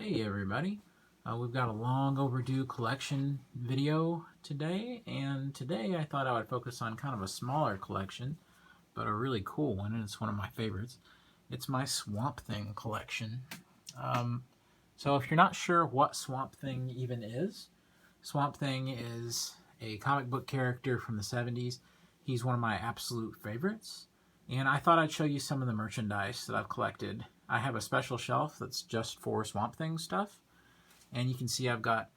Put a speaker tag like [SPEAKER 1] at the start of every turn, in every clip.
[SPEAKER 1] Hey everybody, we've got a long overdue collection video today, and today I thought I would focus on kind of a smaller collection, but a really cool one, and it's one of my favorites. It's my Swamp Thing collection. So if you're not sure what Swamp Thing even is, Swamp Thing is a comic book character from the 70s. He's one of my absolute favorites, and I thought I'd show you some of the merchandise that I've collected. I have a special shelf that's just for Swamp Thing stuff, and you can see I've got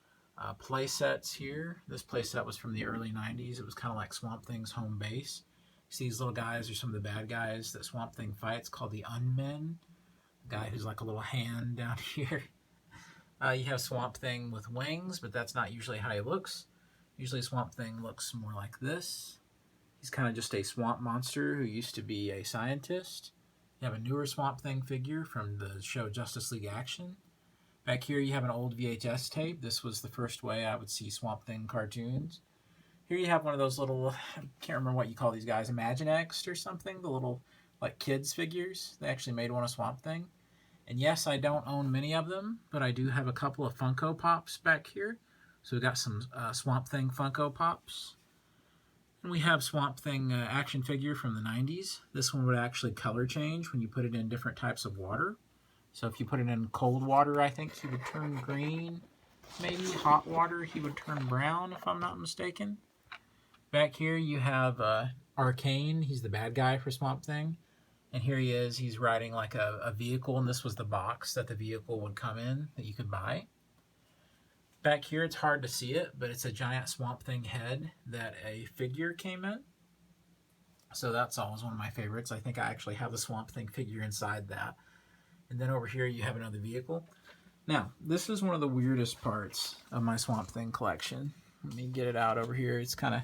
[SPEAKER 1] play sets here. This play set was from the early 90s. It was kind of like Swamp Thing's home base. See, these little guys are some of the bad guys that Swamp Thing fights, called the Unmen. The guy who's like a little hand down here. You have Swamp Thing with wings, but that's not usually how he looks. Usually Swamp Thing looks more like this. He's kind of just a swamp monster who used to be a scientist. You have a newer Swamp Thing figure from the show Justice League Action. Back here you have an old VHS tape. This was the first way I would see Swamp Thing cartoons. Here you have one of those little, I can't remember what you call these guys, Imaginext or something, the little like kids figures. They actually made one of Swamp Thing. And yes, I don't own many of them, but I do have a couple of Funko Pops back here. So we've got some Swamp Thing Funko Pops. And we have Swamp Thing action figure from the 90s. This one would actually color change when you put it in different types of water. So if you put it in cold water, I think he would turn green. Maybe hot water, he would turn brown, if I'm not mistaken. Back here you have Arcane. He's the bad guy for Swamp Thing. And here he is. He's riding like a vehicle, and this was the box that the vehicle would come in that you could buy. Back here, it's hard to see it, but it's a giant Swamp Thing head that a figure came in. So that's always one of my favorites. I think I actually have the Swamp Thing figure inside that. And then over here, you have another vehicle. Now, this is one of the weirdest parts of my Swamp Thing collection. Let me get it out over here. It's kind of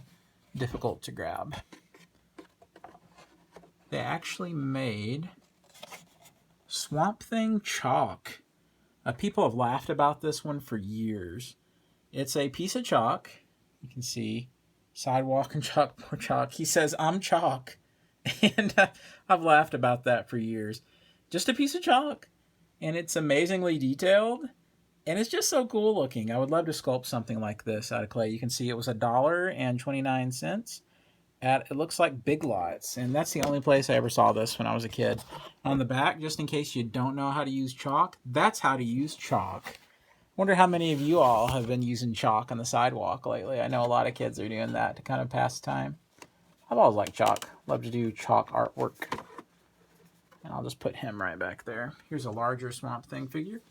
[SPEAKER 1] difficult to grab. They actually made Swamp Thing chalk. People have laughed about this one for years. It's a piece of chalk. You can see sidewalk and chalkboard chalk. He says, "I'm chalk." And I've laughed about that for years. Just a piece of chalk. And it's amazingly detailed. And it's just so cool looking. I would love to sculpt something like this out of clay. You can see it was $1.29 at, it looks like Big Lots. And that's the only place I ever saw this when I was a kid. On the back, just in case you don't know how to use chalk, that's how to use chalk. Wonder how many of you all have been using chalk on the sidewalk lately. I know a lot of kids are doing that to kind of pass time. I've always liked chalk. Love to do chalk artwork. And I'll just put him right back there. Here's a larger Swamp Thing figure.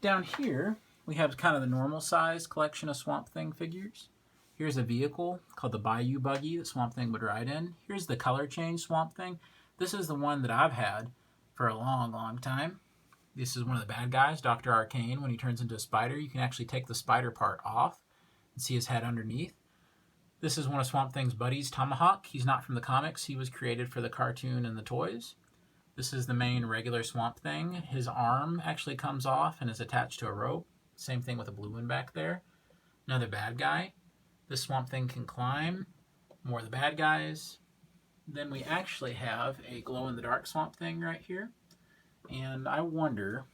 [SPEAKER 1] Down here, we have kind of the normal size collection of Swamp Thing figures. Here's a vehicle called the Bayou Buggy that Swamp Thing would ride in. Here's the color change Swamp Thing. This is the one that I've had for a long, long time. This is one of the bad guys, Dr. Arcane. When he turns into a spider, you can actually take the spider part off and see his head underneath. This is one of Swamp Thing's buddies, Tomahawk. He's not from the comics. He was created for the cartoon and the toys. This is the main regular Swamp Thing. His arm actually comes off and is attached to a rope. Same thing with a blue one back there. Another bad guy. This Swamp Thing can climb. More of the bad guys. Then we actually have a glow-in-the-dark Swamp Thing right here. And I wonder,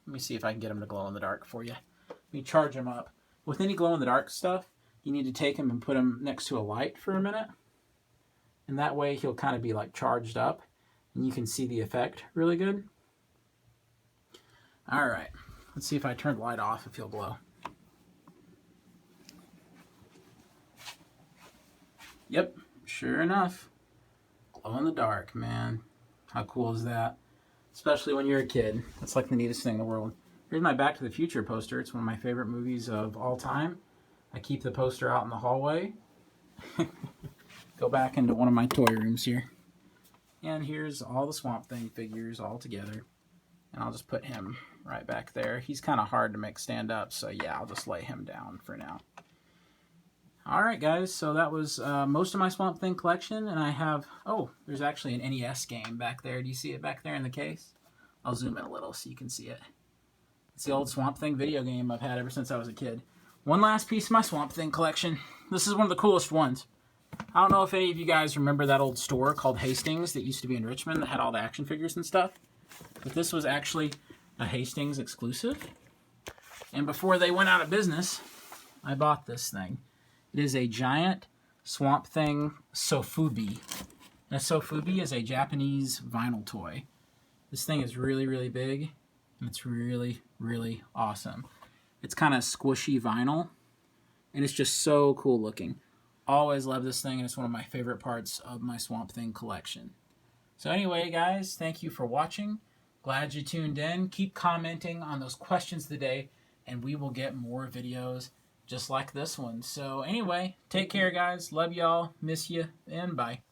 [SPEAKER 1] let me see if I can get him to glow in the dark for you. Let me charge him up. With any glow-in-the-dark stuff, you need to take him and put him next to a light for a minute. And that way he'll kind of be like charged up. And you can see the effect really good. Alright, let's see if I turn the light off if he'll glow. Yep, sure enough. Glow in the dark, man. How cool is that? Especially when you're a kid. That's like the neatest thing in the world. Here's my Back to the Future poster. It's one of my favorite movies of all time. I keep the poster out in the hallway. Go back into one of my toy rooms here. And here's all the Swamp Thing figures all together. And I'll just put him right back there. He's kind of hard to make stand up, so yeah, I'll just lay him down for now. Alright guys, so that was most of my Swamp Thing collection, and I have, oh, there's actually an NES game back there. Do you see it back there in the case? I'll zoom in a little so you can see it. It's the old Swamp Thing video game I've had ever since I was a kid. One last piece of my Swamp Thing collection. This is one of the coolest ones. I don't know if any of you guys remember that old store called Hastings that used to be in Richmond that had all the action figures and stuff. But this was actually a Hastings exclusive. And before they went out of business, I bought this thing. It is a giant Swamp Thing Sofubi. Now, Sofubi is a Japanese vinyl toy. This thing is really, really big, and it's really, really awesome. It's kind of squishy vinyl, and it's just so cool looking. Always love this thing, and it's one of my favorite parts of my Swamp Thing collection. So anyway, guys, thank you for watching. Glad you tuned in. Keep commenting on those questions today, and we will get more videos just like this one. So anyway, take care, guys. Love y'all. Miss you, and bye.